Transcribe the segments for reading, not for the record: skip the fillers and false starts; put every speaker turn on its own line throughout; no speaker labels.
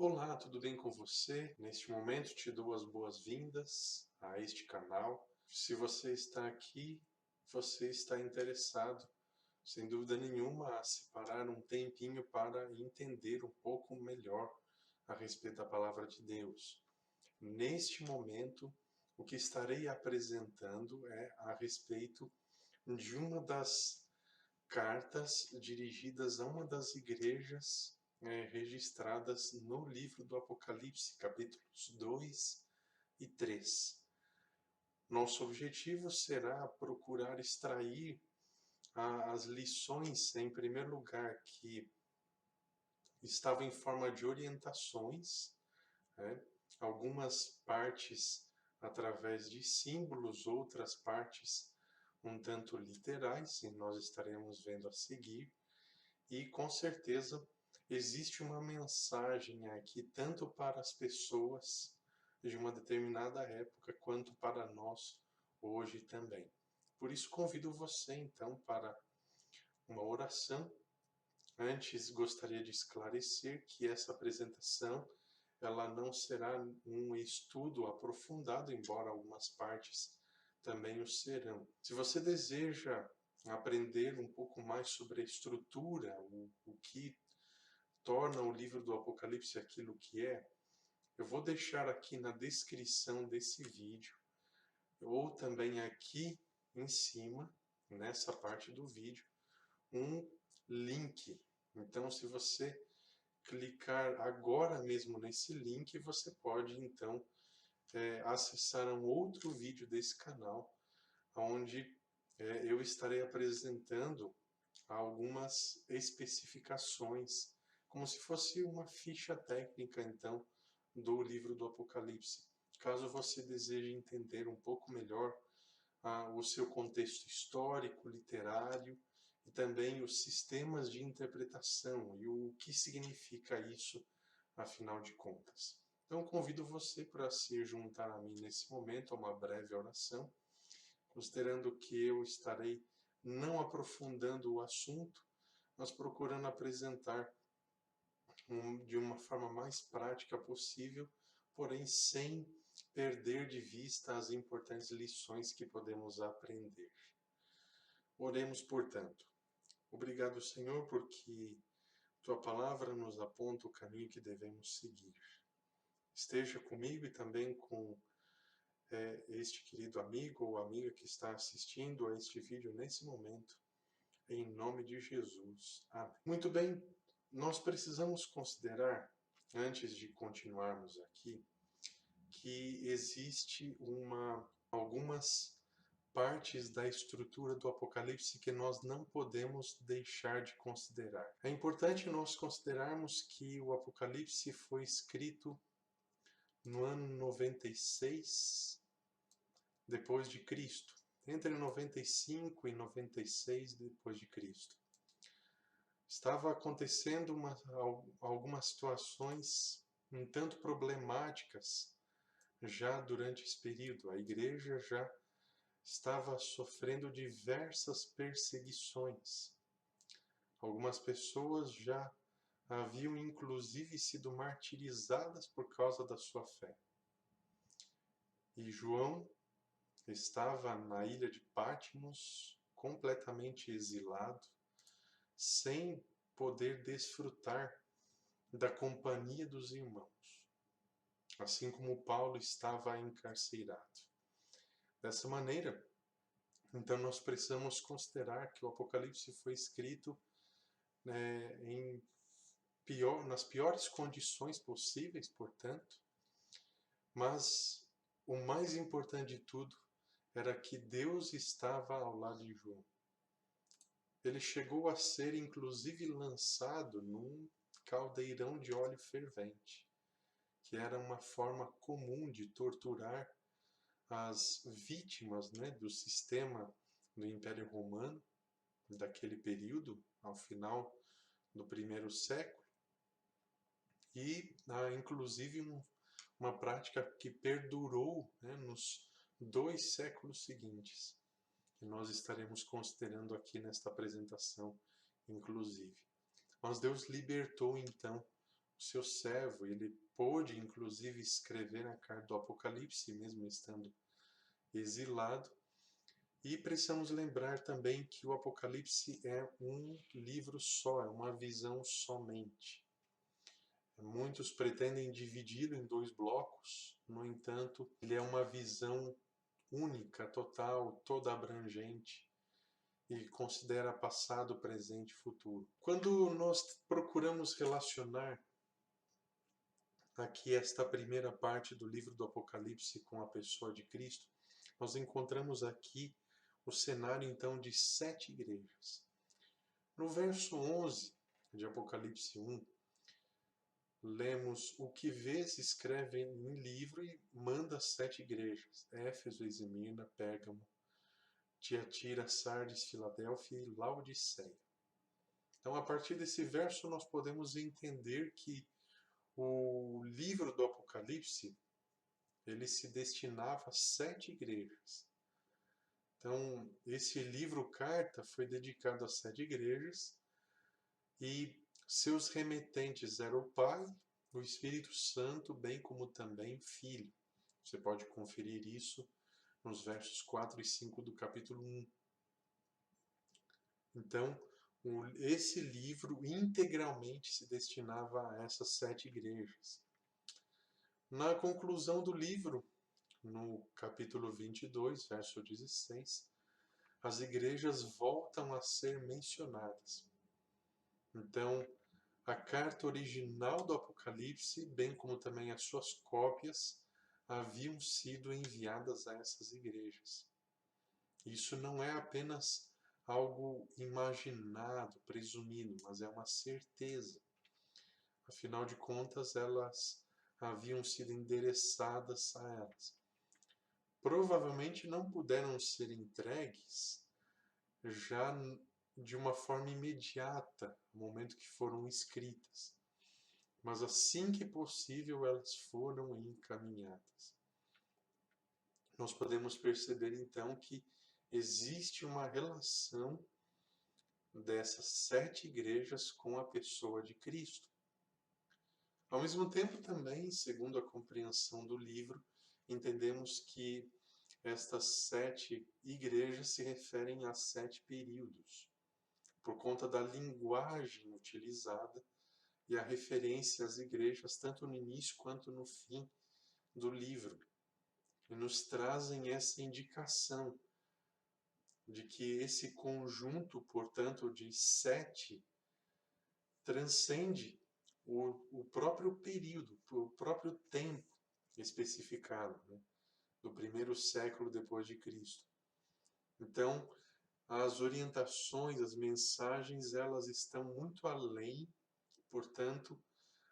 Olá, tudo bem com você? Neste momento te dou as boas-vindas a este canal. Se você está aqui, você está interessado, sem dúvida nenhuma, a separar um tempinho para entender um pouco melhor a respeito da Palavra de Deus. Neste momento, o que estarei apresentando é a respeito de uma das cartas dirigidas a uma das igrejas registradas no livro do Apocalipse, capítulos 2 e 3. Nosso objetivo será procurar extrair as lições, em primeiro lugar, que estavam em forma de orientações, né? Algumas partes através de símbolos, outras partes um tanto literais, e nós estaremos vendo a seguir. E com certeza existe uma mensagem aqui, tanto para as pessoas de uma determinada época, quanto para nós hoje também. Por isso convido você então para uma oração. Antes gostaria de esclarecer que essa apresentação ela não será um estudo aprofundado, embora algumas partes também o serão. Se você deseja aprender um pouco mais sobre a estrutura, o que torna o livro do Apocalipse aquilo que é, eu vou deixar aqui na descrição desse vídeo, ou também aqui em cima, nessa parte do vídeo, um link. Então, se você clicar agora mesmo nesse link, você pode então acessar um outro vídeo desse canal, onde eu estarei apresentando algumas especificações, como se fosse uma ficha técnica, então, do livro do Apocalipse. Caso você deseje entender um pouco melhor o seu contexto histórico, literário, e também os sistemas de interpretação e o que significa isso, afinal de contas. Então, convido você para se juntar a mim nesse momento, a uma breve oração, considerando que eu estarei não aprofundando o assunto, mas procurando apresentar de uma forma mais prática possível, porém sem perder de vista as importantes lições que podemos aprender. Oremos, portanto. Obrigado, Senhor, porque Tua palavra nos aponta o caminho que devemos seguir. Esteja comigo e também com este querido amigo ou amiga que está assistindo a este vídeo nesse momento, em nome de Jesus. Amém. Muito bem, nós precisamos considerar, antes de continuarmos aqui, que existe algumas partes da estrutura do Apocalipse que nós não podemos deixar de considerar. É importante nós considerarmos que o Apocalipse foi escrito no ano 96 depois de Cristo, entre 95 e 96 depois de Cristo. Estava acontecendo algumas situações um tanto problemáticas já durante esse período. A igreja já estava sofrendo diversas perseguições. Algumas pessoas já haviam inclusive sido martirizadas por causa da sua fé. E João estava na ilha de Patmos, completamente exilado, sem poder desfrutar da companhia dos irmãos, assim como Paulo estava encarcerado. Dessa maneira, então nós precisamos considerar que o Apocalipse foi escrito nas piores condições possíveis, portanto, mas o mais importante de tudo era que Deus estava ao lado de João. Ele chegou a ser inclusive lançado num caldeirão de óleo fervente, que era uma forma comum de torturar as vítimas, do sistema do Império Romano, daquele período, ao final do primeiro século, e inclusive uma prática que perdurou nos 2 séculos seguintes, que nós estaremos considerando aqui nesta apresentação, inclusive. Mas Deus libertou então seu servo, ele pôde inclusive escrever a carta do Apocalipse, mesmo estando exilado. E precisamos lembrar também que o Apocalipse é um livro só, é uma visão somente. Muitos pretendem dividi-lo em 2 blocos, no entanto, ele é uma visão única, total, toda abrangente e considera passado, presente e futuro. Quando nós procuramos relacionar aqui esta primeira parte do livro do Apocalipse com a pessoa de Cristo, nós encontramos aqui o cenário então de 7 igrejas. No verso 11 de Apocalipse 1, lemos: o que vês escreve em livro e manda 7 igrejas: Éfeso, Esmirna, Pérgamo, Tiatira, Sardes, Filadélfia e Laodiceia. Então, a partir desse verso, nós podemos entender que o livro do Apocalipse ele se destinava a 7 igrejas. Então, esse livro-carta foi dedicado a 7 igrejas e seus remetentes eram o Pai, o Espírito Santo, bem como também Filho. Você pode conferir isso nos versos 4 e 5 do capítulo 1. Então, esse livro integralmente se destinava a essas 7 igrejas. Na conclusão do livro, no capítulo 22, verso 16, as igrejas voltam a ser mencionadas. Então, a carta original do Apocalipse, bem como também as suas cópias, haviam sido enviadas a essas igrejas. Isso não é apenas algo imaginado, presumido, mas é uma certeza. Afinal de contas, elas haviam sido endereçadas a elas. Provavelmente não puderam ser entregues já de uma forma imediata, no momento que foram escritas. Mas assim que possível, elas foram encaminhadas. Nós podemos perceber então que existe uma relação dessas 7 igrejas com a pessoa de Cristo. Ao mesmo tempo também, segundo a compreensão do livro, entendemos que estas 7 igrejas se referem a 7 períodos, por conta da linguagem utilizada e a referência às igrejas, tanto no início quanto no fim do livro. E nos trazem essa indicação de que esse conjunto, portanto, de 7, transcende o próprio período, o próprio tempo especificado, né, do primeiro século depois de Cristo. Então, as orientações, as mensagens, elas estão muito além, portanto,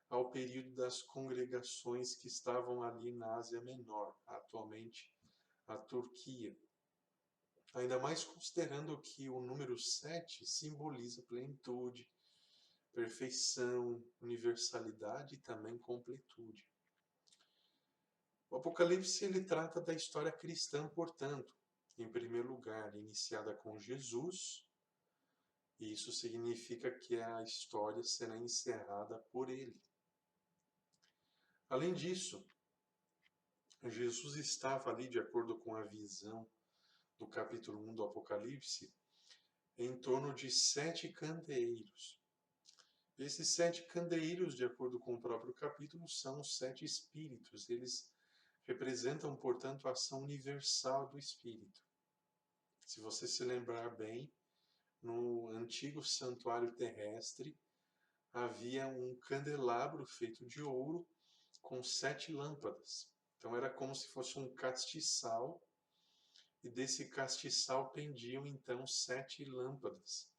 ao período das congregações que estavam ali na Ásia Menor, atualmente a Turquia. Ainda mais considerando que o número 7 simboliza plenitude, perfeição, universalidade e também completude. O Apocalipse ele trata da história cristã, portanto, em primeiro lugar, iniciada com Jesus, e isso significa que a história será encerrada por ele. Além disso, Jesus estava ali, de acordo com a visão do capítulo 1 do Apocalipse, em torno de 7 candeeiros. Esses 7 candeeiros, de acordo com o próprio capítulo, são os 7 espíritos. Eles representam, portanto, a ação universal do Espírito. Se você se lembrar bem, no antigo santuário terrestre havia um candelabro feito de ouro com 7 lâmpadas. Então era como se fosse um castiçal, e desse castiçal pendiam então 7 lâmpadas,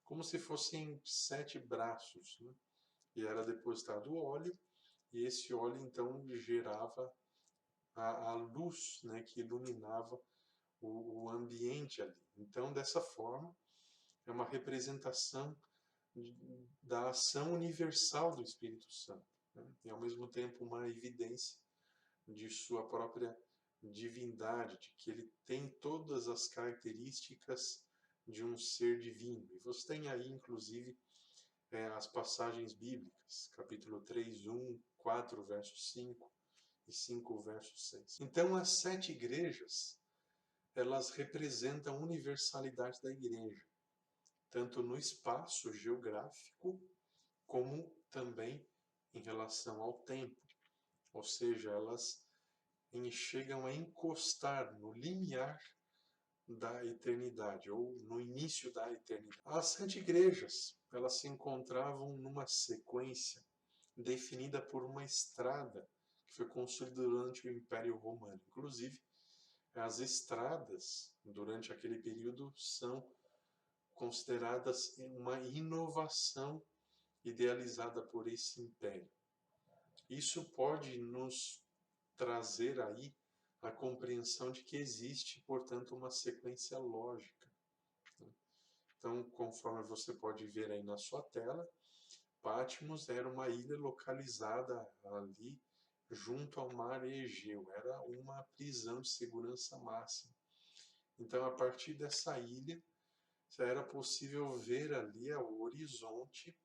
como se fossem 7 braços, né? E era depositado óleo, e esse óleo então gerava a luz, né, que iluminava o ambiente ali. Então, dessa forma, é uma representação da ação universal do Espírito Santo, né? E ao mesmo tempo uma evidência de sua própria divindade, de que ele tem todas as características de um ser divino. E você tem aí, inclusive, as passagens bíblicas, capítulo 3, 1, 4, verso 5 e 5, verso 6. Então, as 7 igrejas, elas representam a universalidade da igreja, tanto no espaço geográfico, como também em relação ao tempo. Ou seja, elas chegam a encostar no limiar da eternidade, ou no início da eternidade. As 7 igrejas, elas se encontravam numa sequência definida por uma estrada que foi construída durante o Império Romano. Inclusive, as estradas, durante aquele período, são consideradas uma inovação idealizada por esse império. Isso pode nos trazer aí a compreensão de que existe, portanto, uma sequência lógica. Então, conforme você pode ver aí na sua tela, Patmos era uma ilha localizada ali junto ao mar Egeu. Era uma prisão de segurança máxima. Então, a partir dessa ilha, era possível ver ali ao horizonte,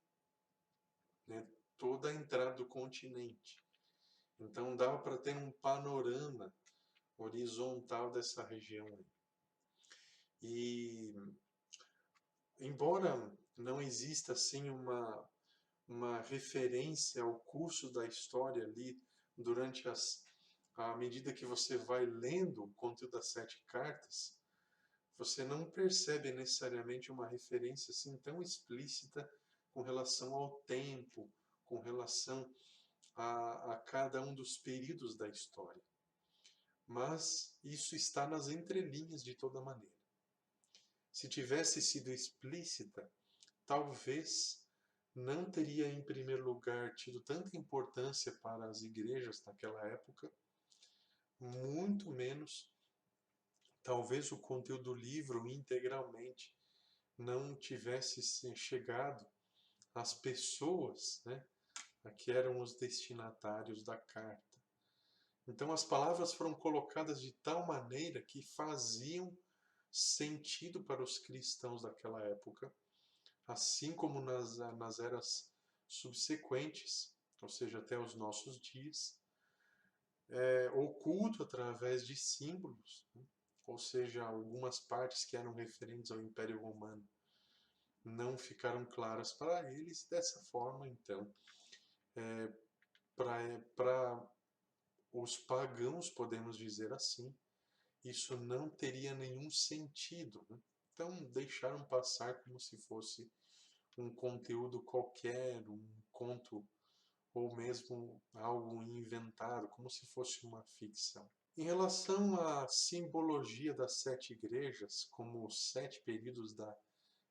né, toda a entrada do continente. Então, dava para ter um panorama horizontal dessa região aí. E, embora não exista assim uma referência ao curso da história ali durante à medida que você vai lendo o conteúdo das 7 cartas, você não percebe necessariamente uma referência assim tão explícita com relação ao tempo, com relação a cada um dos períodos da história. Mas isso está nas entrelinhas de toda maneira. Se tivesse sido explícita, talvez não teria, em primeiro lugar, tido tanta importância para as igrejas naquela época, muito menos, talvez o conteúdo do livro integralmente não tivesse chegado às pessoas, né, que eram os destinatários da carta. Então as palavras foram colocadas de tal maneira que faziam sentido para os cristãos daquela época, assim como nas eras subsequentes, ou seja, até os nossos dias, oculto através de símbolos, né? Ou seja, algumas partes que eram referentes ao Império Romano não ficaram claras para eles, dessa forma, então, para os pagãos, podemos dizer assim, isso não teria nenhum sentido, né? Então, deixaram passar como se fosse um conteúdo qualquer, um conto, ou mesmo algo inventado, como se fosse uma ficção. Em relação à simbologia das 7 igrejas, como os 7 períodos da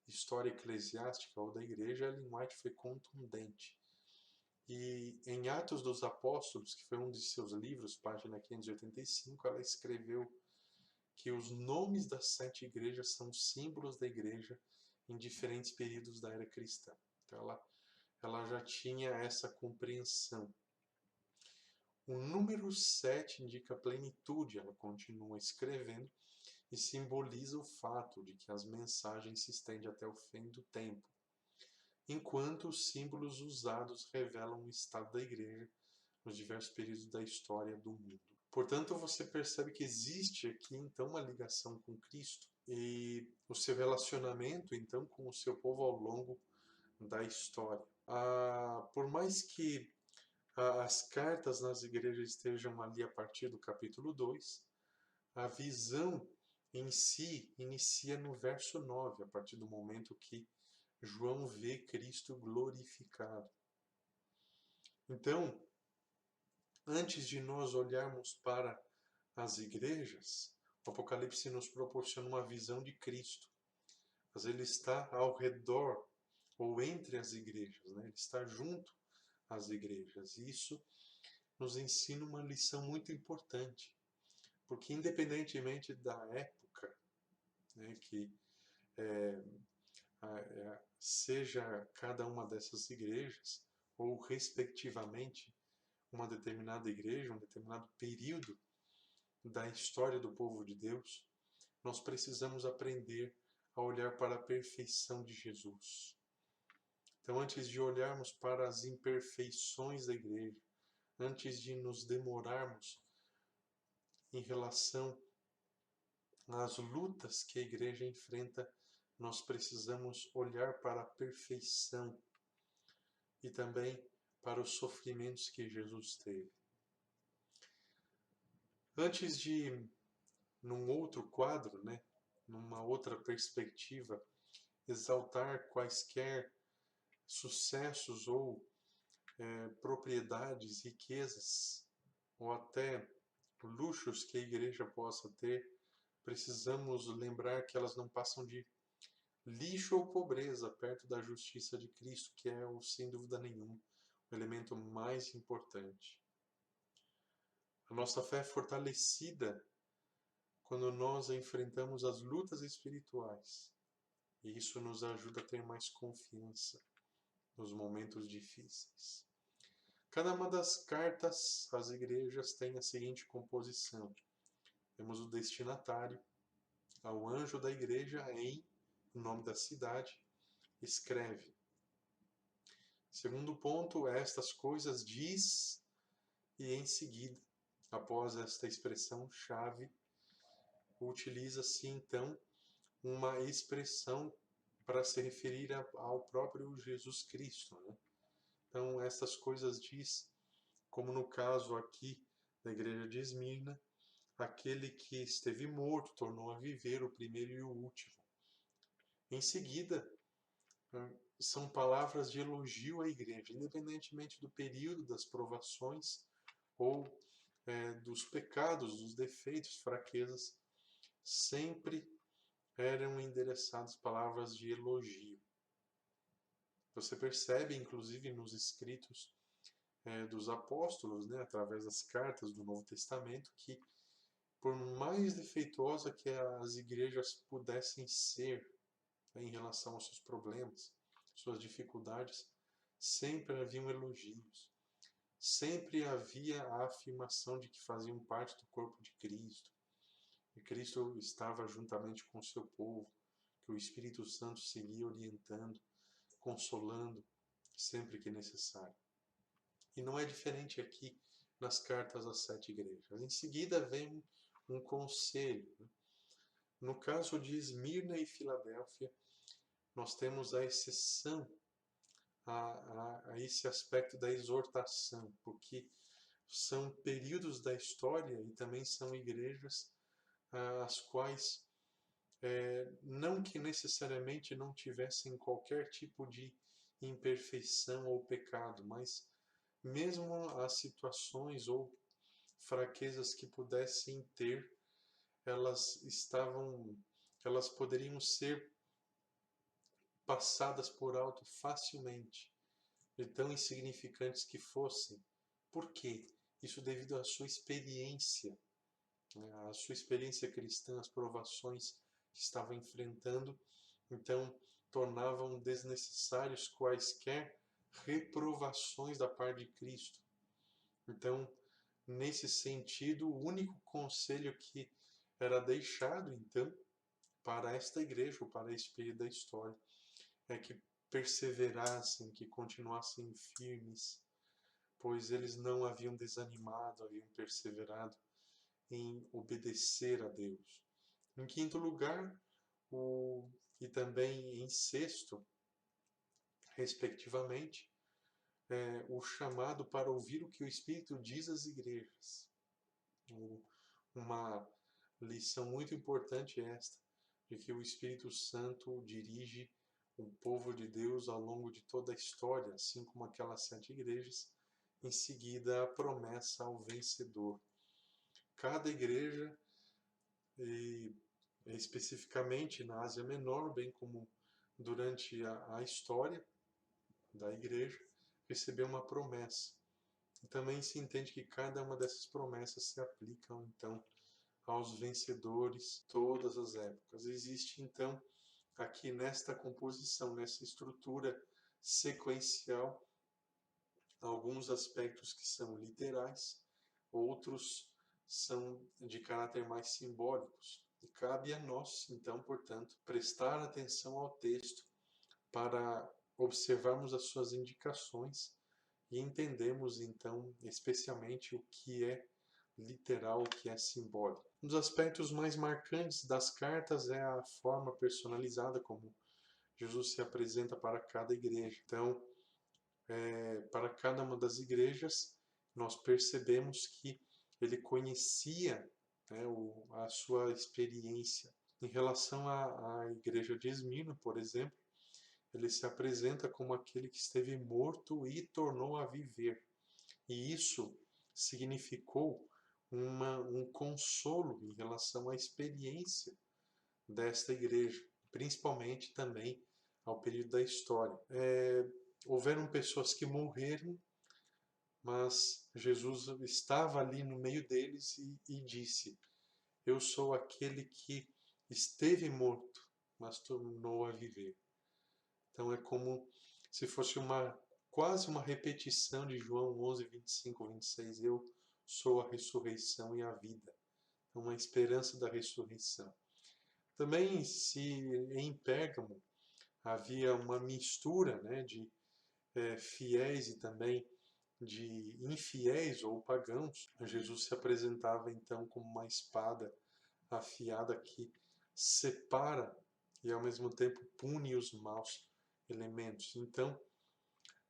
história eclesiástica ou da igreja, Ellen White foi contundente. E em Atos dos Apóstolos, que foi um de seus livros, página 585, ela escreveu que os nomes das 7 igrejas são símbolos da igreja em diferentes períodos da era cristã. Então ela já tinha essa compreensão. O número 7 indica plenitude, ela continua escrevendo, e simboliza o fato de que as mensagens se estendem até o fim do tempo, enquanto os símbolos usados revelam o estado da igreja nos diversos períodos da história do mundo. Portanto, você percebe que existe aqui então uma ligação com Cristo e o seu relacionamento então com o seu povo ao longo da história. Por mais que as cartas nas igrejas estejam ali a partir do capítulo 2, a visão em si inicia no verso 9, a partir do momento que João vê Cristo glorificado. Então, antes de nós olharmos para as igrejas, o Apocalipse nos proporciona uma visão de Cristo. Mas ele está ao redor ou entre as igrejas, né? Ele está junto às igrejas. E isso nos ensina uma lição muito importante, porque independentemente da época, né, que seja cada uma dessas igrejas, ou respectivamente uma determinada igreja, um determinado período da história do povo de Deus, nós precisamos aprender a olhar para a perfeição de Jesus. Então, antes de olharmos para as imperfeições da igreja, antes de nos demorarmos em relação às lutas que a igreja enfrenta, nós precisamos olhar para a perfeição e também para os sofrimentos que Jesus teve. Antes de, num outro quadro, numa outra perspectiva, exaltar quaisquer sucessos ou propriedades, riquezas, ou até luxos que a igreja possa ter, precisamos lembrar que elas não passam de lixo ou pobreza perto da justiça de Cristo, que é, sem dúvida nenhuma, o elemento mais importante. A nossa fé é fortalecida quando nós enfrentamos as lutas espirituais, e isso nos ajuda a ter mais confiança nos momentos difíceis. Cada uma das cartas às igrejas tem a seguinte composição. Temos o destinatário, ao anjo da igreja em o nome da cidade, escreve. Segundo ponto, estas coisas diz, e em seguida, após esta expressão-chave, utiliza-se então uma expressão para se referir ao próprio Jesus Cristo. Então, estas coisas diz, como no caso aqui da igreja de Esmirna, aquele que esteve morto tornou a viver, o primeiro e o último. Em seguida, são palavras de elogio à igreja, independentemente do período, das provações ou dos pecados, dos defeitos, fraquezas, sempre eram endereçadas palavras de elogio. Você percebe, inclusive, nos escritos dos apóstolos, através das cartas do Novo Testamento, que por mais defeituosa que as igrejas pudessem ser em relação aos seus problemas, suas dificuldades, sempre haviam elogios. Sempre havia a afirmação de que faziam parte do corpo de Cristo. E Cristo estava juntamente com o seu povo, que o Espírito Santo seguia orientando, consolando, sempre que necessário. E não é diferente aqui nas cartas às 7 igrejas. Em seguida vem um conselho. No caso de Esmirna e Filadélfia, nós temos a exceção a esse aspecto da exortação, porque são períodos da história e também são igrejas as quais, não que necessariamente não tivessem qualquer tipo de imperfeição ou pecado, mas mesmo as situações ou fraquezas que pudessem ter, elas poderiam ser passadas por alto facilmente, de tão insignificantes que fossem. Por quê? Isso devido à sua experiência, à sua experiência cristã, as provações que estava enfrentando, então tornavam desnecessários quaisquer reprovações da parte de Cristo. Então, nesse sentido, o único conselho que era deixado, então, para esta igreja, ou para esse período da história, é que perseverassem, que continuassem firmes, pois eles não haviam desanimado, haviam perseverado em obedecer a Deus. Em quinto lugar, e também em sexto, respectivamente, o chamado para ouvir o que o Espírito diz às igrejas. Uma lição muito importante esta, de que o Espírito Santo dirige o povo de Deus ao longo de toda a história, assim como aquelas 7 igrejas, em seguida a promessa ao vencedor. Cada igreja, e especificamente na Ásia Menor, bem como durante a história da igreja, recebeu uma promessa. E também se entende que cada uma dessas promessas se aplicam, então, aos vencedores todas as épocas. Existe, então, aqui nesta composição, nessa estrutura sequencial, alguns aspectos que são literais, outros são de caráter mais simbólicos. E cabe a nós, então, portanto, prestar atenção ao texto para observarmos as suas indicações e entendemos então especialmente o que é literal, o que é simbólico. Um dos aspectos mais marcantes das cartas é a forma personalizada como Jesus se apresenta para cada igreja. Então, para cada uma das igrejas, nós percebemos que ele conhecia, né, a sua experiência. Em relação à igreja de Esmirna, por exemplo, ele se apresenta como aquele que esteve morto e tornou a viver. E isso significou um consolo em relação à experiência desta igreja, principalmente também ao período da história. Houveram pessoas que morreram, mas Jesus estava ali no meio deles e disse: eu sou aquele que esteve morto, mas tornou a viver. Então é como se fosse quase uma repetição de João 11, 25, 26. Eu sou a ressurreição e a vida. Uma esperança da ressurreição. Também, se em Pérgamo havia uma mistura, né, de fiéis e também de infiéis ou pagãos, Jesus se apresentava então como uma espada afiada que separa e ao mesmo tempo pune os maus elementos. Então,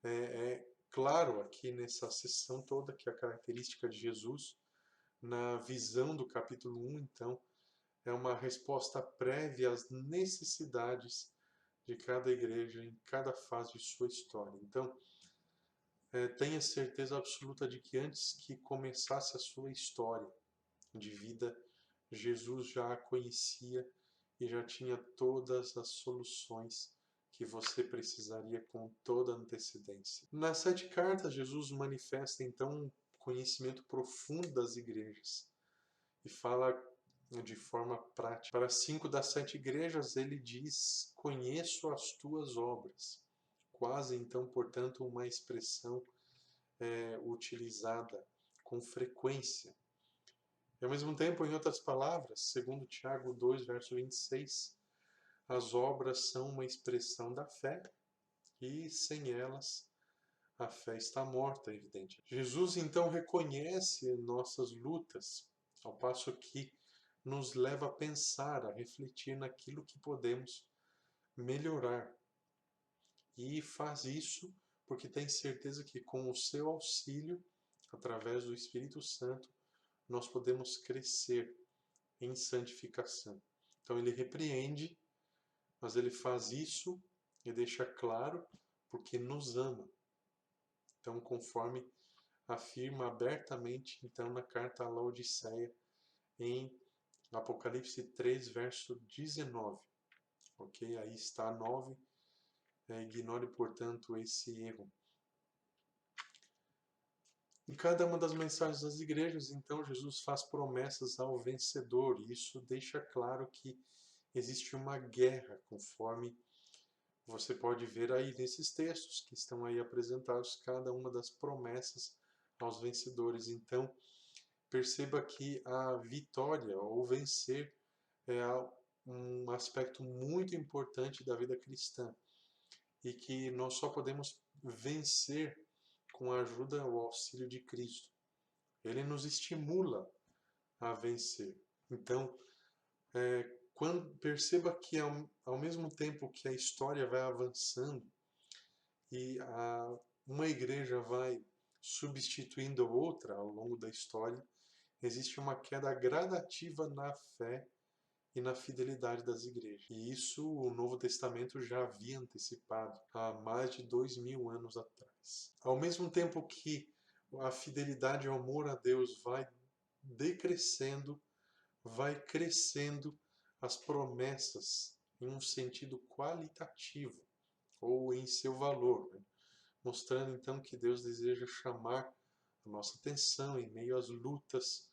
é claro aqui nessa sessão toda que a característica de Jesus, na visão do capítulo 1, então, é uma resposta prévia às necessidades de cada igreja em cada fase de sua história. Então, tenha certeza absoluta de que antes que começasse a sua história de vida, Jesus já a conhecia e já tinha todas as soluções que você precisaria com toda antecedência. Nas 7 cartas, Jesus manifesta então um conhecimento profundo das igrejas e fala de forma prática. Para 5 das 7 igrejas, ele diz: conheço as tuas obras. Quase então, portanto, uma expressão utilizada com frequência. E ao mesmo tempo, em outras palavras, segundo Tiago 2, verso 26, as obras são uma expressão da fé e sem elas a fé está morta, evidente. Jesus então reconhece nossas lutas, ao passo que nos leva a pensar, a refletir naquilo que podemos melhorar. E faz isso porque tem certeza que com o seu auxílio, através do Espírito Santo, nós podemos crescer em santificação. Então ele repreende, mas ele faz isso e deixa claro porque nos ama. Então, conforme afirma abertamente então na carta à Laodiceia em Apocalipse 3, verso 19. Ok? Aí está 9. Ignore, portanto, esse erro. Em cada uma das mensagens das igrejas, então, Jesus faz promessas ao vencedor. E isso deixa claro que existe uma guerra, conforme você pode ver aí nesses textos que estão aí apresentados, cada uma das promessas aos vencedores. Então, perceba que a vitória ou vencer é um aspecto muito importante da vida cristã e que nós só podemos vencer com a ajuda ou auxílio de Cristo. Ele nos estimula a vencer. Então, perceba que ao mesmo tempo que a história vai avançando e uma igreja vai substituindo a outra ao longo da história, existe uma queda gradativa na fé e na fidelidade das igrejas. E isso o Novo Testamento já havia antecipado há mais de 2000 anos atrás. Ao mesmo tempo que a fidelidade e o amor a Deus vai decrescendo, vai crescendo as promessas em um sentido qualitativo ou em seu valor, né? Mostrando então que Deus deseja chamar a nossa atenção em meio às lutas,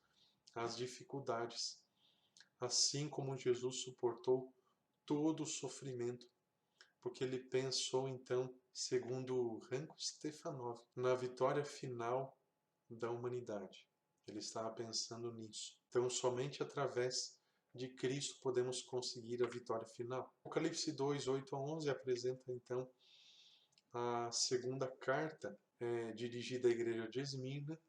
às dificuldades, assim como Jesus suportou todo o sofrimento, porque ele pensou então, segundo Ranko Stefanov, na vitória final da humanidade. Ele estava pensando nisso. Então, somente através de Cristo podemos conseguir a vitória final. Apocalipse 2, 8 a 11 apresenta então A segunda carta é dirigida à igreja de Esmirna,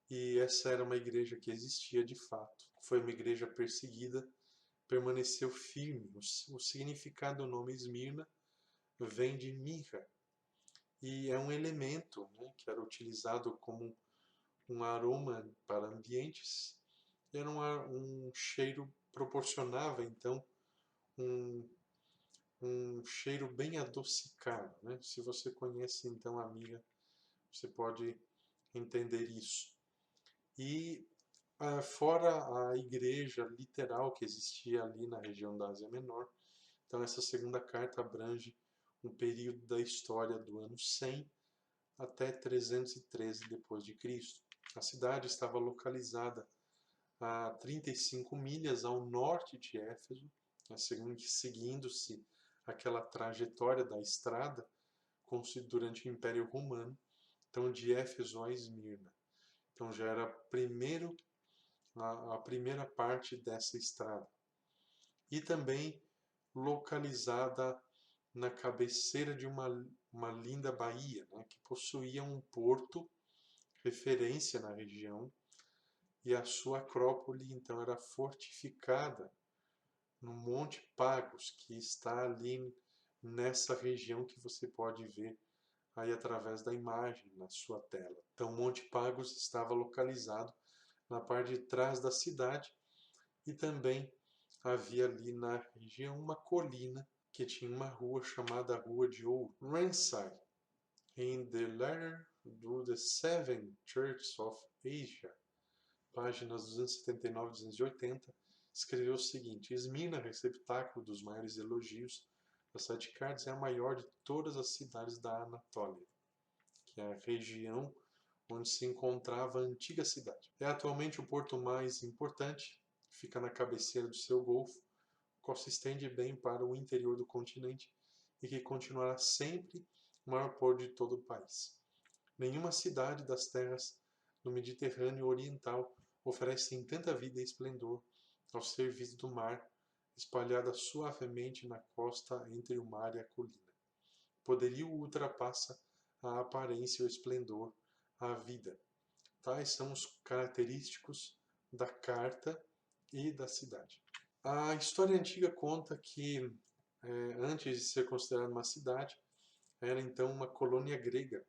e essa era uma igreja que existia de fato. Foi uma igreja perseguida, permaneceu firme. O significado do nome Esmirna vem de mirra, e é um elemento, né, que era utilizado como um aroma para ambientes. Era um cheiro, proporcionava então um, um cheiro bem adocicado, né? Se você conhece então a mirra, você pode entender isso. E fora a igreja literal que existia ali na região da Ásia Menor, então essa segunda carta abrange um período da história do ano 100 até 313 depois de Cristo. A cidade estava localizada a 35 milhas ao norte de Éfeso, né, seguindo-se aquela trajetória da estrada construída durante o Império Romano, então de Éfeso a Esmirna. Então já era a primeira parte dessa estrada. E também localizada na cabeceira de uma linda baía, né, que possuía um porto, referência na região, e a sua acrópole então era fortificada no Monte Pagos, que está ali nessa região que você pode ver aí através da imagem na sua tela. Então, Monte Pagos estava localizado na parte de trás da cidade, e também havia ali na região uma colina que tinha uma rua chamada Rua de Ouro. Ramsay, in the Letter to the Seven Churches of Asia, páginas 279 e 280, escreveu o seguinte: Esmirna, receptáculo dos maiores elogios das 7 cartas, é a maior de todas as cidades da Anatólia, que é a região onde se encontrava a antiga cidade. É atualmente o porto mais importante, fica na cabeceira do seu golfo, o qual se estende bem para o interior do continente e que continuará sempre o maior porto de todo o país. Nenhuma cidade das terras do Mediterrâneo Oriental oferecem tanta vida e esplendor ao serviço do mar, espalhada suavemente na costa entre o mar e a colina. O poderio ultrapassa a aparência e o esplendor, a vida. Tais são os característicos da carta e da cidade. A história antiga conta que, antes de ser considerada uma cidade, era então uma colônia grega,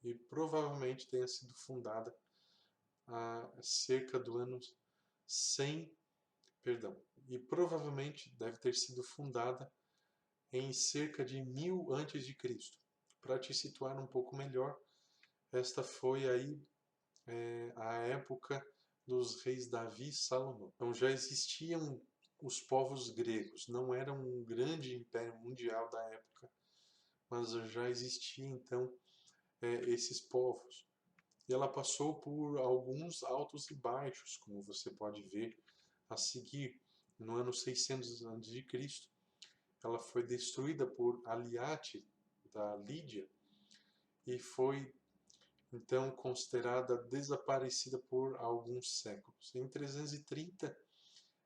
e provavelmente tenha sido fundada a cerca do ano 100, perdão, e provavelmente deve ter sido fundada em cerca de 1000 antes de Cristo. Para te situar um pouco melhor, esta foi aí a época dos reis Davi e Salomão. Então já existiam os povos gregos, não era um grande império mundial da época, mas já existia então esses povos. E ela passou por alguns altos e baixos, como você pode ver a seguir. No ano 600 a.C., ela foi destruída por Aliate da Lídia e foi então considerada desaparecida por alguns séculos. Em 330,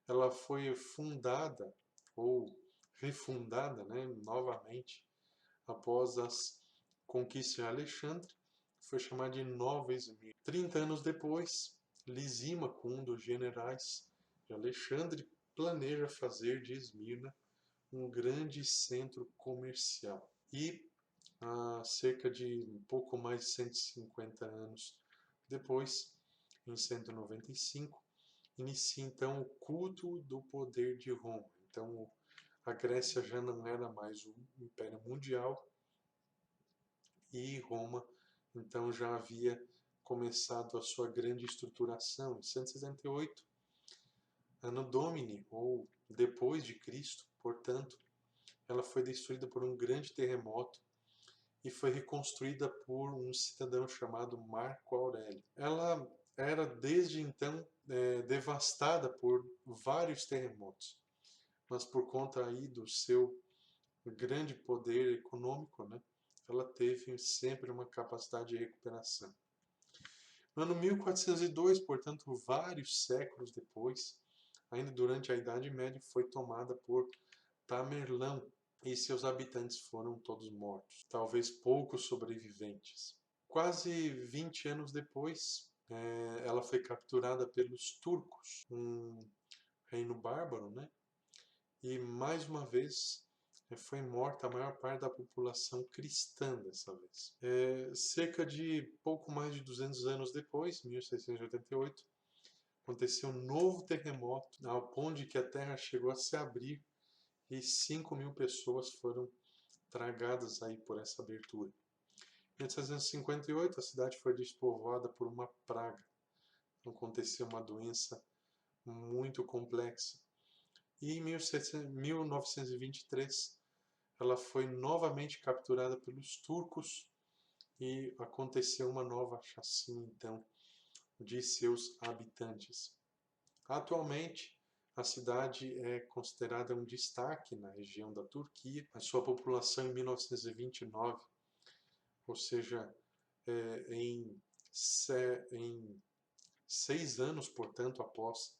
ela foi fundada ou refundada, né, novamente após as conquistas de Alexandre. Foi chamada de Nova Esmirna. 30 anos depois, Lisímaco, um dos generais de Alexandre, planeja fazer de Esmirna um grande centro comercial. E há cerca de um pouco mais de 150 anos depois, em 195, inicia então o culto do poder de Roma. Então a Grécia já não era mais o Império Mundial, e Roma então já havia começado a sua grande estruturação. Em 168, Anno Domini, ou depois de Cristo, portanto, ela foi destruída por um grande terremoto e foi reconstruída por um cidadão chamado Marco Aurélio. Ela era desde então devastada por vários terremotos, mas por conta aí do seu grande poder econômico, né, ela teve sempre uma capacidade de recuperação. No ano 1402, portanto, vários séculos depois, ainda durante a Idade Média, foi tomada por Tamerlão, e seus habitantes foram todos mortos, talvez poucos sobreviventes. Quase 20 anos depois, ela foi capturada pelos turcos, um reino bárbaro, né? E mais uma vez foi morta a maior parte da população cristã dessa vez. Cerca de pouco mais de 200 anos depois, 1688, aconteceu um novo terremoto, ao ponto de que a terra chegou a se abrir e 5.000 pessoas foram tragadas aí por essa abertura. Em 1758, a cidade foi despovoada por uma praga. Aconteceu uma doença muito complexa. E em 1923, ela foi novamente capturada pelos turcos e aconteceu uma nova chacina, então, de seus habitantes. Atualmente, a cidade é considerada um destaque na região da Turquia. A sua população em 1929, ou seja, em 6 anos, portanto, após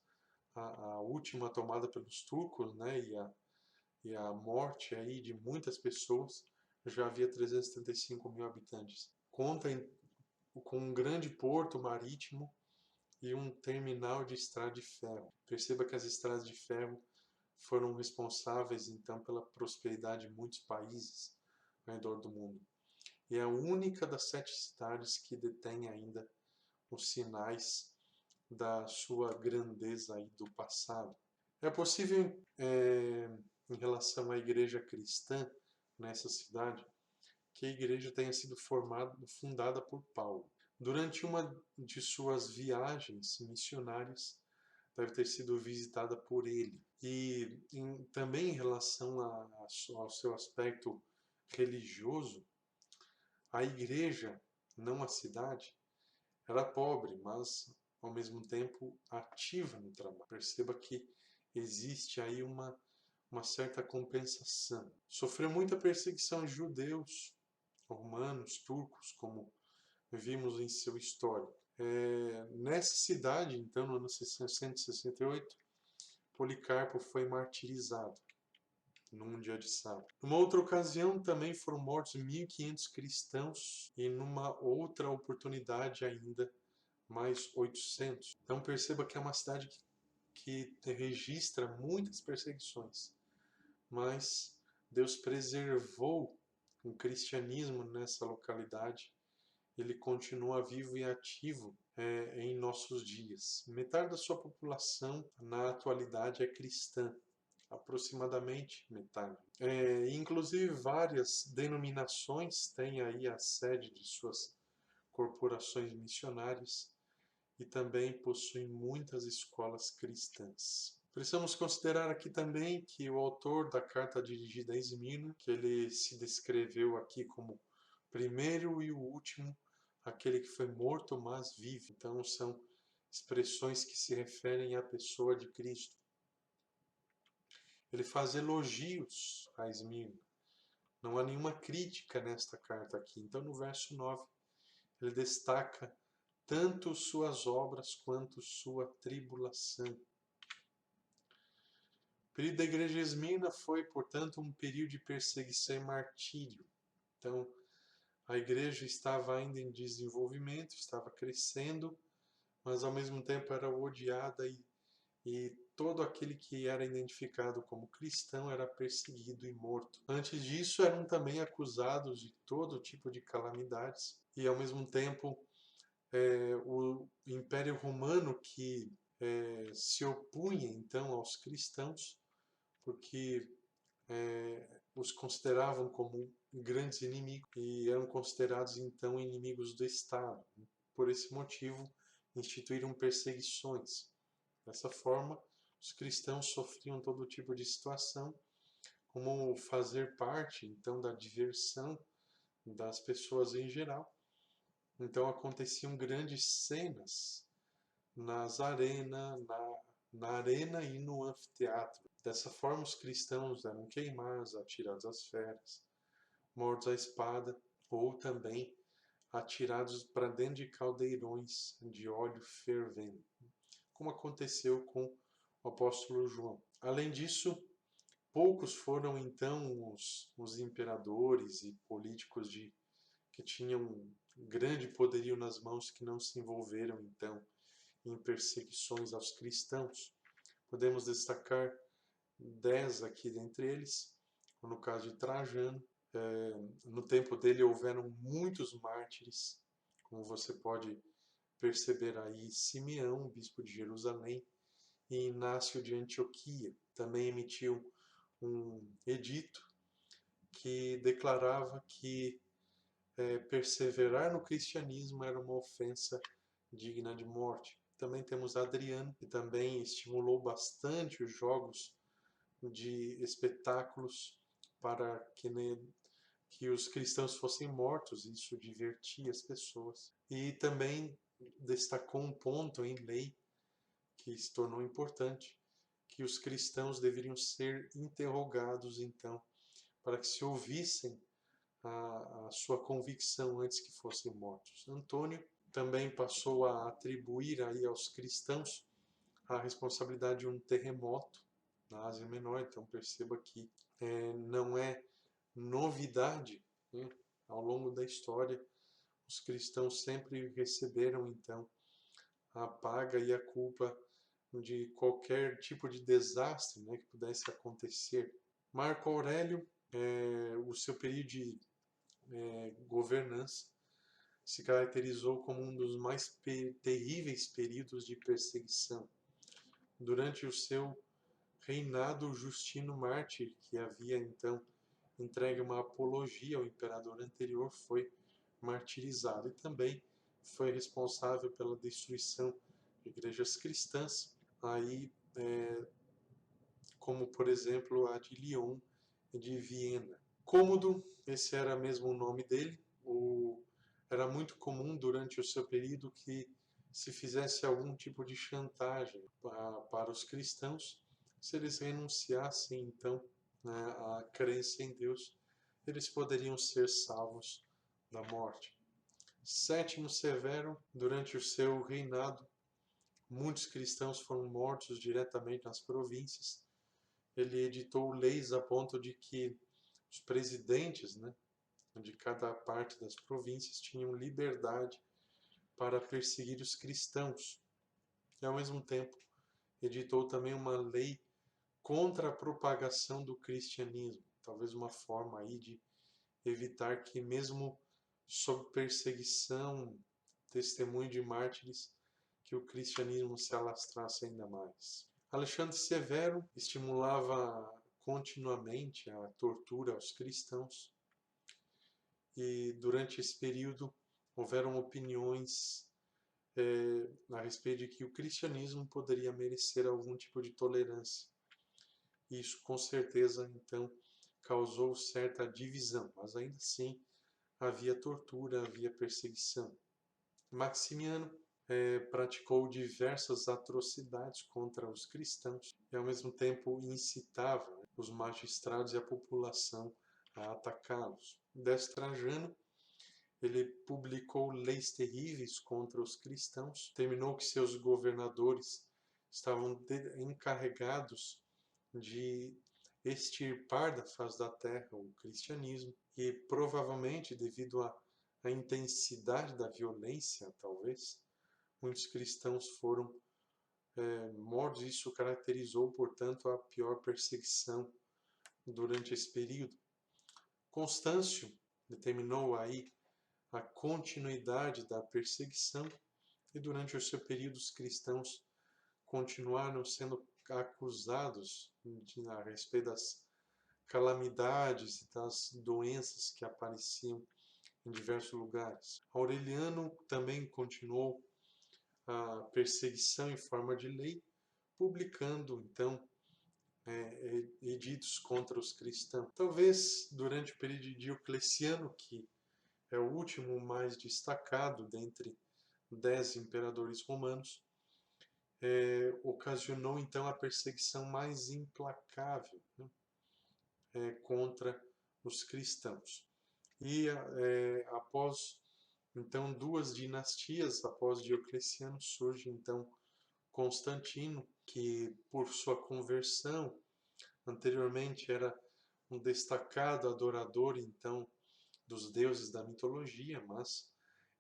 a última tomada pelos turcos, né, e a morte aí de muitas pessoas, já havia 375.000 habitantes. Conta com um grande porto marítimo e um terminal de estrada de ferro. Perceba que as estradas de ferro foram responsáveis então pela prosperidade de muitos países ao redor do mundo. E é a única das 7 cidades que detém ainda os sinais da sua grandeza aí do passado. É possível, em relação à igreja cristã nessa cidade, que a igreja tenha sido fundada por Paulo. Durante uma de suas viagens missionárias, deve ter sido visitada por ele. E também em relação ao seu aspecto religioso, a igreja, não a cidade, era pobre, mas ao mesmo tempo ativa no trabalho. Perceba que existe aí uma certa compensação. Sofreu muita perseguição de judeus, romanos, turcos, como vimos em seu histórico. Nessa cidade, então, no ano 668, Policarpo foi martirizado num dia de sábado. Numa outra ocasião, também foram mortos 1.500 cristãos e numa outra oportunidade ainda, mais 800. Então perceba que é uma cidade que registra muitas perseguições, mas Deus preservou o cristianismo nessa localidade. Ele continua vivo e ativo em nossos dias. Metade da sua população na atualidade é cristã, aproximadamente metade. Inclusive várias denominações têm aí a sede de suas corporações missionárias e também possuem muitas escolas cristãs. Precisamos considerar aqui também que o autor da carta dirigida a Esmirna, que ele se descreveu aqui como o primeiro e o último, aquele que foi morto mas vive. Então são expressões que se referem à pessoa de Cristo. Ele faz elogios a Esmirna. Não há nenhuma crítica nesta carta aqui. Então no verso 9 ele destaca tanto suas obras quanto sua tribulação. O período da igreja de Esmirna foi, portanto, um período de perseguição e martírio. Então, a igreja estava ainda em desenvolvimento, estava crescendo, mas ao mesmo tempo era odiada e todo aquele que era identificado como cristão era perseguido e morto. Antes disso, eram também acusados de todo tipo de calamidades e, ao mesmo tempo, o Império Romano que se opunha então aos cristãos, porque os consideravam como grandes inimigos e eram considerados então inimigos do Estado. Por esse motivo, instituíram perseguições. Dessa forma, os cristãos sofriam todo tipo de situação, como fazer parte então da diversão das pessoas em geral. Então aconteciam grandes cenas nas arenas, na arena e no anfiteatro. Dessa forma, os cristãos eram queimados, atirados às feras, mortos à espada ou também atirados para dentro de caldeirões de óleo fervendo, como aconteceu com o apóstolo João. Além disso, Poucos foram então os imperadores e políticos que tinham grande poderio nas mãos que não se envolveram então em perseguições aos cristãos. Podemos destacar 10 aqui dentre eles. No caso de Trajano, no tempo dele houveram muitos mártires, como você pode perceber aí, Simeão, bispo de Jerusalém, e Inácio de Antioquia também emitiu um edito que declarava que perseverar no cristianismo era uma ofensa digna de morte. Também temos Adriano, que também estimulou bastante os jogos de espetáculos para que os cristãos fossem mortos. Isso divertia as pessoas. E também destacou um ponto em lei que se tornou importante, que os cristãos deveriam ser interrogados, então, para que se ouvissem a sua convicção antes que fossem mortos. Antônio também passou a atribuir aí aos cristãos a responsabilidade de um terremoto na Ásia Menor. Então perceba que não é novidade, né? Ao longo da história, os cristãos sempre receberam então a paga e a culpa de qualquer tipo de desastre, né, que pudesse acontecer. Marco Aurélio, o seu período de governança se caracterizou como um dos mais terríveis períodos de perseguição. Durante o seu reinado, Justino Mártir, que havia então entregue uma apologia ao imperador anterior, foi martirizado e também foi responsável pela destruição de igrejas cristãs, aí como por exemplo a de Lyon e de Viena. Cômodo, esse era mesmo o nome dele, era muito comum durante o seu período que se fizesse algum tipo de chantagem para os cristãos. Se eles renunciassem então, né, à crença em Deus, eles poderiam ser salvos da morte. Sétimo Severo, durante o seu reinado, muitos cristãos foram mortos diretamente nas províncias. Ele editou leis a ponto de que os presidentes, né, de cada parte das províncias tinham liberdade para perseguir os cristãos. E, ao mesmo tempo, editou também uma lei contra a propagação do cristianismo, talvez uma forma aí de evitar que, mesmo sob perseguição, testemunho de mártires, que o cristianismo se alastrasse ainda mais. Alexandre Severo estimulava continuamente a tortura aos cristãos, e durante esse período houveram opiniões a respeito de que o cristianismo poderia merecer algum tipo de tolerância. Isso com certeza então causou certa divisão, mas ainda assim havia tortura, havia perseguição. Maximiano praticou diversas atrocidades contra os cristãos e ao mesmo tempo incitava os magistrados e a população a atacá-los. Trajano, ele publicou leis terríveis contra os cristãos, determinou que seus governadores estavam encarregados de extirpar da face da terra o cristianismo e provavelmente devido à intensidade da violência, talvez, muitos cristãos foram mortos. Isso caracterizou, portanto, a pior perseguição durante esse período. Constâncio determinou aí a continuidade da perseguição e durante o seu período os cristãos continuaram sendo acusados a respeito das calamidades e das doenças que apareciam em diversos lugares. Aureliano também continuou a perseguição em forma de lei, publicando então editos contra os cristãos. Talvez durante o período de Diocleciano, que é o último mais destacado dentre 10 imperadores romanos, ocasionou então a perseguição mais implacável, né, contra os cristãos. E após então 2 dinastias, após Diocleciano, surge então Constantino, que por sua conversão anteriormente era um destacado adorador, então, dos deuses da mitologia, mas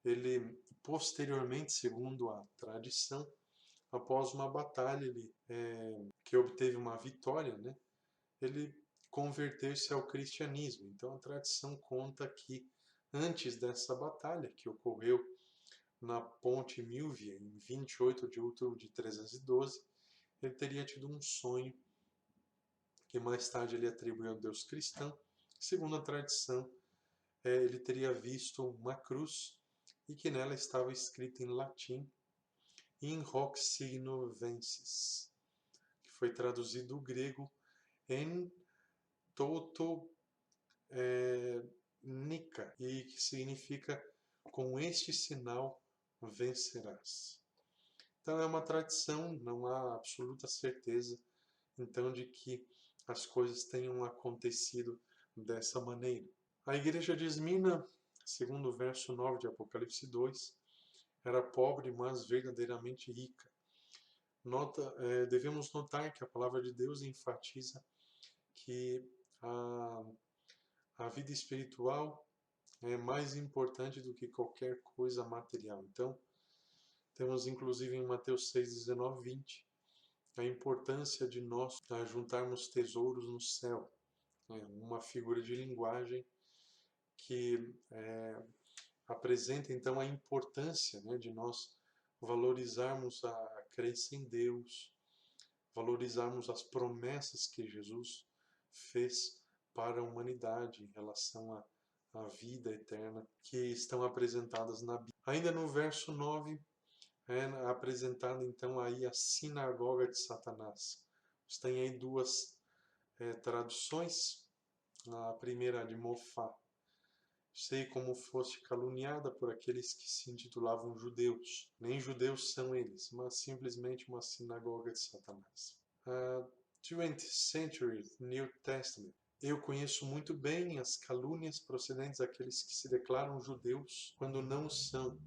ele, posteriormente, segundo a tradição, após uma batalha que obteve uma vitória, né, ele converteu-se ao cristianismo. Então a tradição conta que antes dessa batalha, que ocorreu na Ponte Milvia, em 28 de outubro de 312, ele teria tido um sonho que mais tarde ele atribuiu ao Deus cristão. Segundo a tradição, ele teria visto uma cruz e que nela estava escrito em latim In hoc signo vinces, que foi traduzido do grego en toto nica, e que significa com este sinal vencerás. Então é uma tradição, não há absoluta certeza então de que as coisas tenham acontecido dessa maneira. A igreja de Esmirna, segundo o verso 9 de Apocalipse 2, era pobre, mas verdadeiramente rica. Devemos notar que a palavra de Deus enfatiza que a vida espiritual é mais importante do que qualquer coisa material. Então, temos inclusive em Mateus 6, 19, 20, a importância de nós juntarmos tesouros no céu. Uma figura de linguagem que apresenta então a importância, né, de nós valorizarmos a crença em Deus, valorizarmos as promessas que Jesus fez para a humanidade em relação à vida eterna que estão apresentadas na Bíblia. Ainda no verso 9 é apresentada então aí a sinagoga de Satanás. Você tem aí duas traduções. A primeira de Mofá. Sei como foste caluniada por aqueles que se intitulavam judeus. Nem judeus são eles, mas simplesmente uma sinagoga de Satanás. 20th Century New Testament. Eu conheço muito bem as calúnias procedentes daqueles que se declaram judeus quando não são,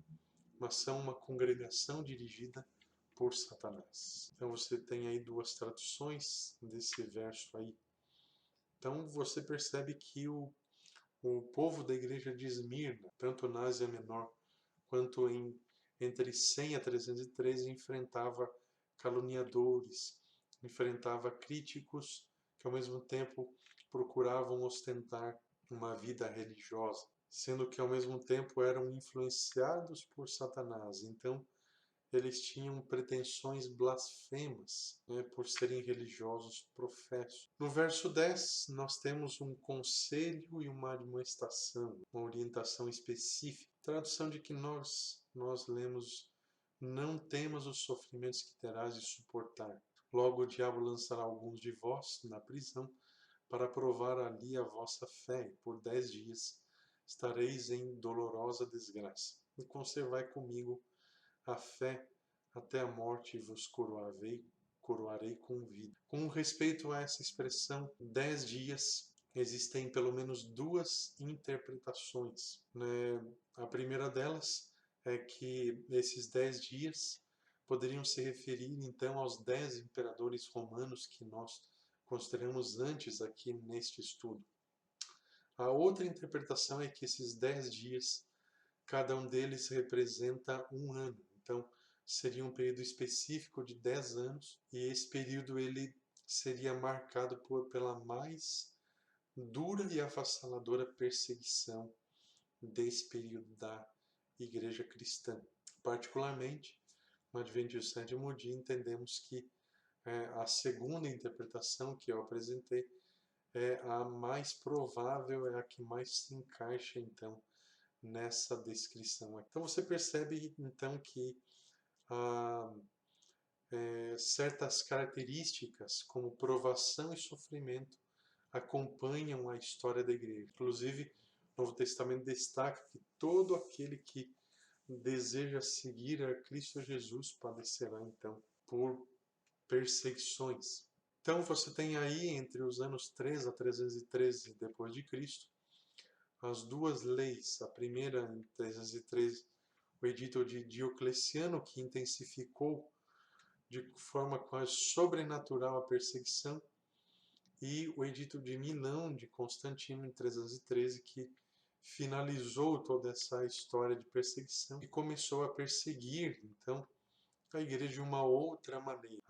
mas são uma congregação dirigida por Satanás. Então você tem aí duas traduções desse verso aí. Então você percebe que o povo da igreja de Esmirna, tanto na Ásia Menor quanto entre 100 a 313, enfrentava caluniadores, enfrentava críticos que ao mesmo tempo procuravam ostentar uma vida religiosa, sendo que ao mesmo tempo eram influenciados por Satanás. Então eles tinham pretensões blasfemas, né, por serem religiosos professos. No verso 10, nós temos um conselho e uma admoestação, uma orientação específica. Tradução de que nós lemos: não temas os sofrimentos que terás de suportar. Logo o diabo lançará alguns de vós na prisão, para provar ali a vossa fé, e por 10 dias estareis em dolorosa desgraça. E conservai comigo a fé até a morte, e vos coroarei com vida. Com respeito a essa expressão 10 dias, existem pelo menos duas interpretações, né? A primeira delas é que esses 10 dias poderiam se referir então aos 10 imperadores romanos que nós consideramos antes aqui neste estudo. A outra interpretação é que esses 10 dias, cada um deles representa um ano. Então, seria um período específico de 10 anos, e esse período ele seria marcado pela mais dura e avassaladora perseguição desse período da igreja cristã. Particularmente, no Adventista do Sétimo Dia, entendemos que a segunda interpretação que eu apresentei é a mais provável, é a que mais se encaixa, então, nessa descrição. Então você percebe então que certas características como provação e sofrimento acompanham a história da igreja. Inclusive, o Novo Testamento destaca que todo aquele que deseja seguir a Cristo Jesus padecerá então por perseguições. Então você tem aí entre os anos 3 a 313 depois de Cristo as duas leis. A primeira em 313, o edito de Diocleciano, que intensificou de forma quase sobrenatural a perseguição, e o Edito de Milão de Constantino em 313, que finalizou toda essa história de perseguição e começou a perseguir, então, a igreja de uma outra maneira.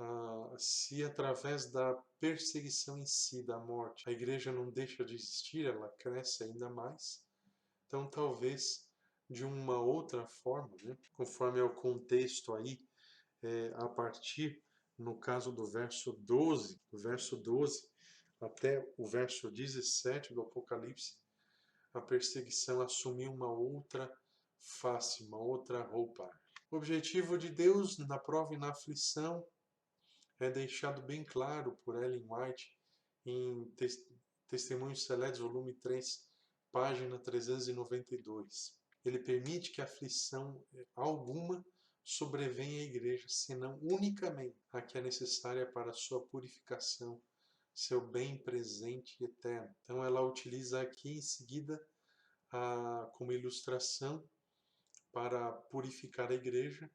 Se através da perseguição em si, da morte, a igreja não deixa de existir, ela cresce ainda mais, então talvez de uma outra forma, né? Conforme é o contexto aí, a partir, no caso do verso 12, até o verso 17 do Apocalipse, a perseguição assumiu uma outra face, uma outra roupa. O objetivo de Deus na prova e na aflição é deixado bem claro por Ellen White em Testemunhos Seletos, volume 3, página 392. Ele permite que aflição alguma sobrevenha à igreja, senão unicamente a que é necessária para a sua purificação, seu bem presente e eterno. Então ela utiliza aqui em seguida como ilustração para purificar a igreja,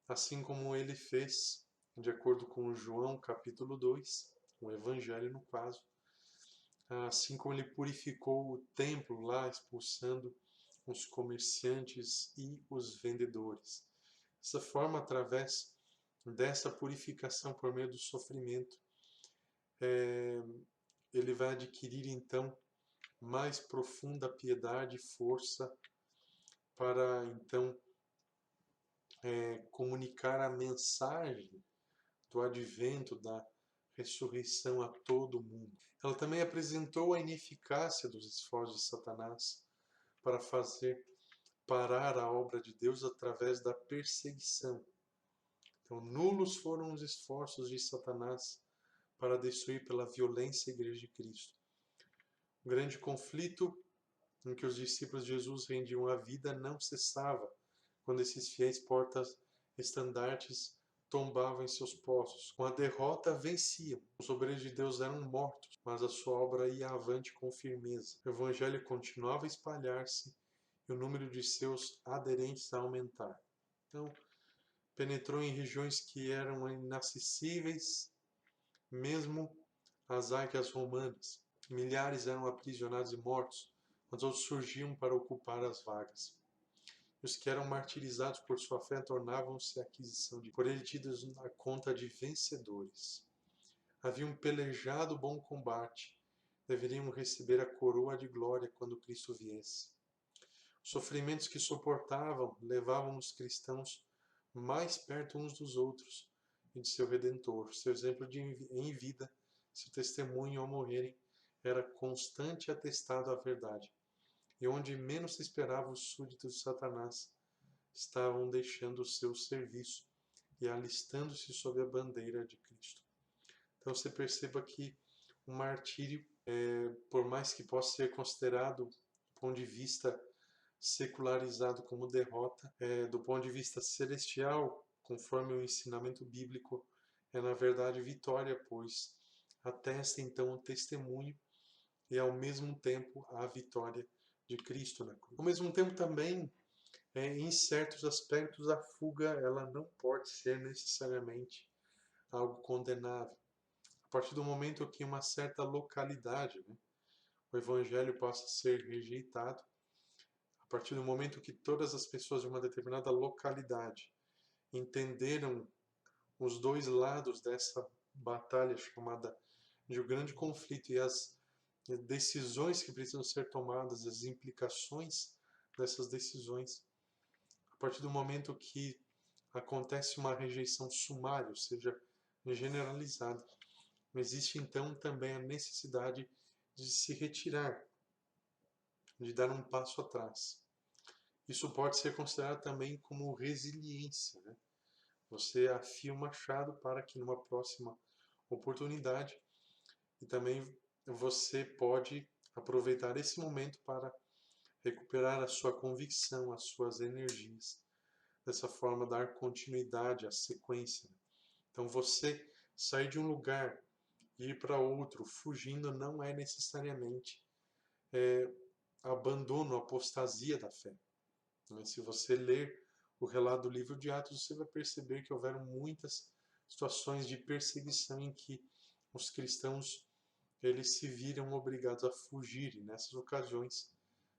assim como ele fez, de acordo com João capítulo 2, o Evangelho no caso, assim como ele purificou o templo lá, expulsando os comerciantes e os vendedores. Dessa forma, através dessa purificação por meio do sofrimento, ele vai adquirir então mais profunda piedade e força para então comunicar a mensagem do advento, da ressurreição a todo mundo. Ela também apresentou a ineficácia dos esforços de Satanás para fazer parar a obra de Deus através da perseguição. Então, nulos foram os esforços de Satanás para destruir pela violência a Igreja de Cristo. O grande conflito em que os discípulos de Jesus rendiam a vida não cessava quando esses fiéis porta-estandartes tombavam em seus postos. Com a derrota, venciam. Os obreiros de Deus eram mortos, mas a sua obra ia avante com firmeza. O evangelho continuava a espalhar-se e o número de seus aderentes a aumentar. Então, penetrou em regiões que eram inacessíveis, mesmo as águias romanas. Milhares eram aprisionados e mortos, mas outros surgiam para ocupar as vagas. Os que eram martirizados por sua fé tornavam-se aquisição por ele tidos na conta de vencedores. Haviam pelejado o bom combate, deveriam receber a coroa de glória quando Cristo viesse. Os sofrimentos que suportavam levavam os cristãos mais perto uns dos outros e de seu Redentor. Seu exemplo em vida, seu testemunho ao morrerem, era constante atestado à verdade. E onde menos se esperava, os súditos de Satanás estavam deixando o seu serviço e alistando-se sob a bandeira de Cristo. Então você perceba que o martírio, por mais que possa ser considerado, do ponto de vista secularizado, como derrota, do ponto de vista celestial, conforme o ensinamento bíblico, é na verdade vitória, pois atesta então o testemunho e ao mesmo tempo a vitória de Cristo na cruz. Ao mesmo tempo também, em certos aspectos, a fuga ela não pode ser necessariamente algo condenável. A partir do momento que uma certa localidade, o evangelho possa ser rejeitado, a partir do momento que todas as pessoas de uma determinada localidade entenderam os dois lados dessa batalha chamada de um grande conflito e as decisões que precisam ser tomadas, as implicações dessas decisões, a partir do momento que acontece uma rejeição sumária, ou seja, generalizada, existe então também a necessidade de se retirar, de dar um passo atrás. Isso pode ser considerado também como resiliência, Você afia o machado para que numa próxima oportunidade, e também você pode aproveitar esse momento para recuperar a sua convicção, as suas energias. Dessa forma, dar continuidade à sequência. Então, você sair de um lugar e ir para outro, fugindo, não é necessariamente abandono, apostasia da fé. Se você ler o relato do livro de Atos, você vai perceber que houveram muitas situações de perseguição em que os cristãos eles se viram obrigados a fugir e nessas ocasiões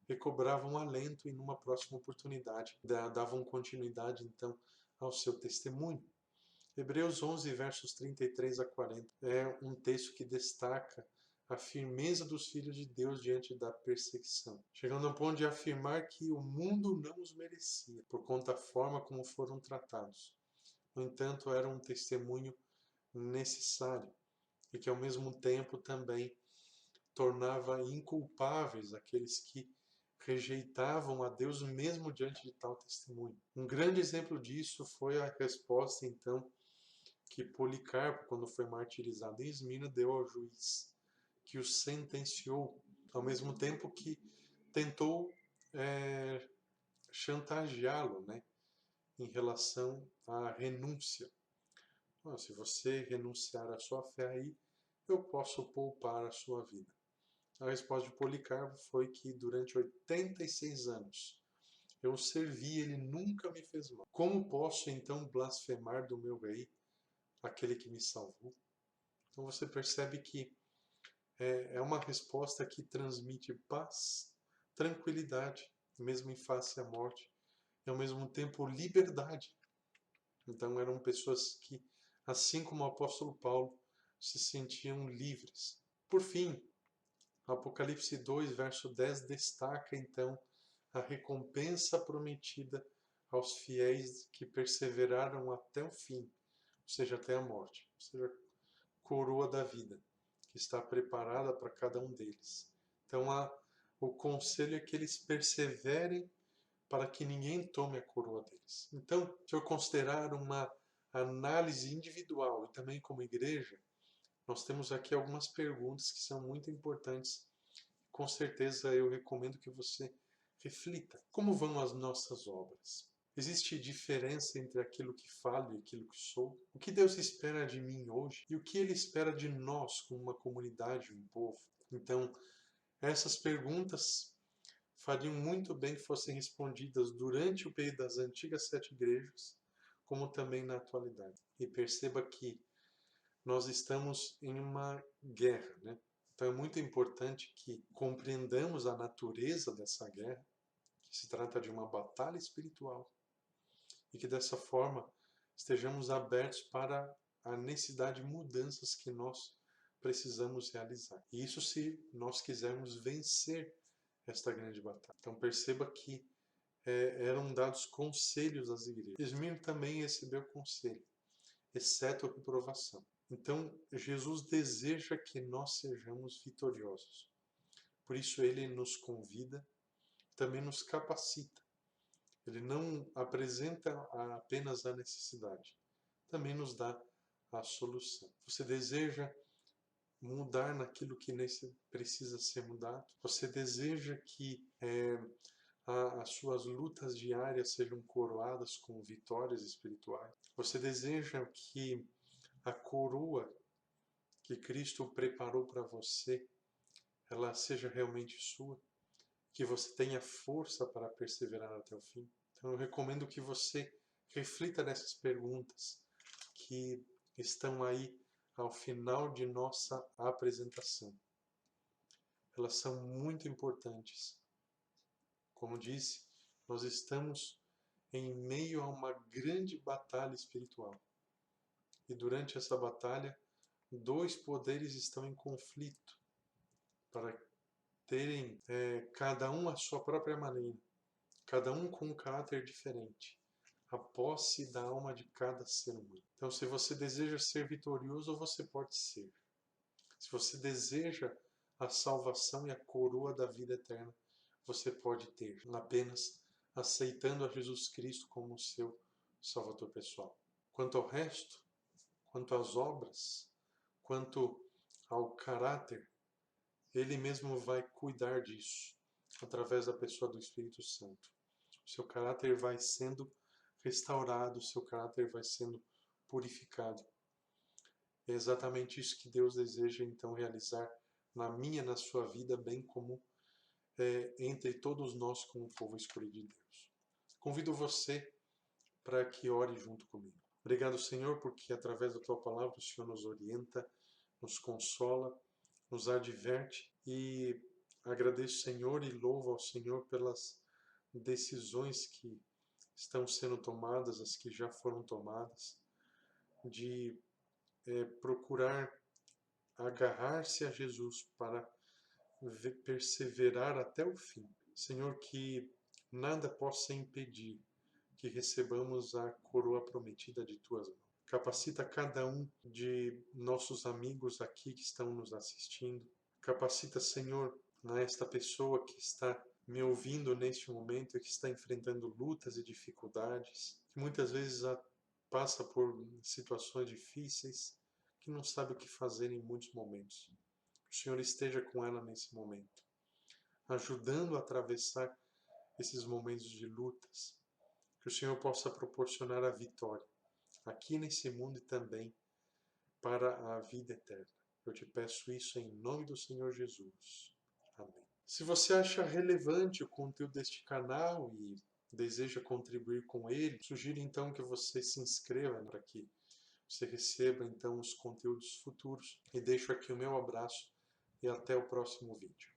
recobravam alento e numa próxima oportunidade davam continuidade então ao seu testemunho. Hebreus 11, versos 33 a 40 é um texto que destaca a firmeza dos filhos de Deus diante da perseguição, chegando ao ponto de afirmar que o mundo não os merecia, por conta da forma como foram tratados. No entanto, era um testemunho necessário e que ao mesmo tempo também tornava inculpáveis aqueles que rejeitavam a Deus mesmo diante de tal testemunho. Um grande exemplo disso foi a resposta então que Policarpo, quando foi martirizado em Esmirna, deu ao juiz que o sentenciou, ao mesmo tempo que tentou chantageá-lo, né, em relação à renúncia. Se você renunciar à sua fé aí, eu posso poupar a sua vida. A resposta de Policarpo foi que durante 86 anos eu o servi, ele nunca me fez mal. Como posso então blasfemar do meu rei, aquele que me salvou? Então você percebe que é uma resposta que transmite paz, tranquilidade, mesmo em face à morte, e ao mesmo tempo liberdade. Então eram pessoas que, assim como o apóstolo Paulo, se sentiam livres. Por fim, Apocalipse 2, verso 10 destaca então a recompensa prometida aos fiéis que perseveraram até o fim, ou seja, até a morte, ou seja, coroa da vida, que está preparada para cada um deles. Então, o conselho é que eles perseverem para que ninguém tome a coroa deles. Então, se eu considerar uma análise individual e também como igreja, nós temos aqui algumas perguntas que são muito importantes. Com certeza eu recomendo que você reflita. Como vão as nossas obras? Existe diferença entre aquilo que falo e aquilo que sou? O que Deus espera de mim hoje e o que Ele espera de nós como uma comunidade, um povo? Então, essas perguntas fariam muito bem que fossem respondidas durante o período das antigas 7 igrejas, como também na atualidade. E perceba que nós estamos em uma guerra, né? Então é muito importante que compreendamos a natureza dessa guerra, que se trata de uma batalha espiritual, e que dessa forma estejamos abertos para a necessidade de mudanças que nós precisamos realizar. E isso se nós quisermos vencer esta grande batalha. Então perceba que eram dados conselhos às igrejas. Esmirna também recebeu conselho, exceto a reprovação. Então Jesus deseja que nós sejamos vitoriosos. Por isso ele nos convida, também nos capacita. Ele não apresenta apenas a necessidade, também nos dá a solução. Você deseja mudar naquilo que precisa ser mudado? Você deseja que as suas lutas diárias sejam coroadas com vitórias espirituais? Você deseja que a coroa que Cristo preparou para você, ela seja realmente sua? Que você tenha força para perseverar até o fim? Então eu recomendo que você reflita nessas perguntas que estão aí ao final de nossa apresentação. Elas são muito importantes. Como disse, nós estamos em meio a uma grande batalha espiritual. E durante essa batalha, dois poderes estão em conflito para terem cada um a sua própria maneira, cada um com um caráter diferente, a posse da alma de cada ser humano. Então, se você deseja ser vitorioso, você pode ser. Se você deseja a salvação e a coroa da vida eterna, você pode ter, apenas aceitando a Jesus Cristo como seu Salvador pessoal. Quanto ao resto, quanto às obras, quanto ao caráter, Ele mesmo vai cuidar disso, através da pessoa do Espírito Santo. O seu caráter vai sendo restaurado, o seu caráter vai sendo purificado. É exatamente isso que Deus deseja então realizar na minha, na sua vida, bem como entre todos nós como povo escolhido de Deus. Convido você para que ore junto comigo. Obrigado, Senhor, porque através da Tua Palavra o Senhor nos orienta, nos consola, nos adverte, e agradeço, Senhor, e louvo ao Senhor pelas decisões que estão sendo tomadas, as que já foram tomadas, de procurar agarrar-se a Jesus para perseverar até o fim. Senhor, que nada possa impedir que recebamos a coroa prometida de tuas mãos. Capacita cada um de nossos amigos aqui que estão nos assistindo. Capacita, Senhor, a esta pessoa que está me ouvindo neste momento e que está enfrentando lutas e dificuldades, que muitas vezes passa por situações difíceis, que não sabe o que fazer em muitos momentos. Que o Senhor esteja com ela nesse momento, ajudando a atravessar esses momentos de lutas. Que o Senhor possa proporcionar a vitória, aqui nesse mundo e também para a vida eterna. Eu te peço isso em nome do Senhor Jesus. Amém. Se você acha relevante o conteúdo deste canal e deseja contribuir com ele, sugiro então que você se inscreva para que você receba então os conteúdos futuros. E deixo aqui o meu abraço e até o próximo vídeo.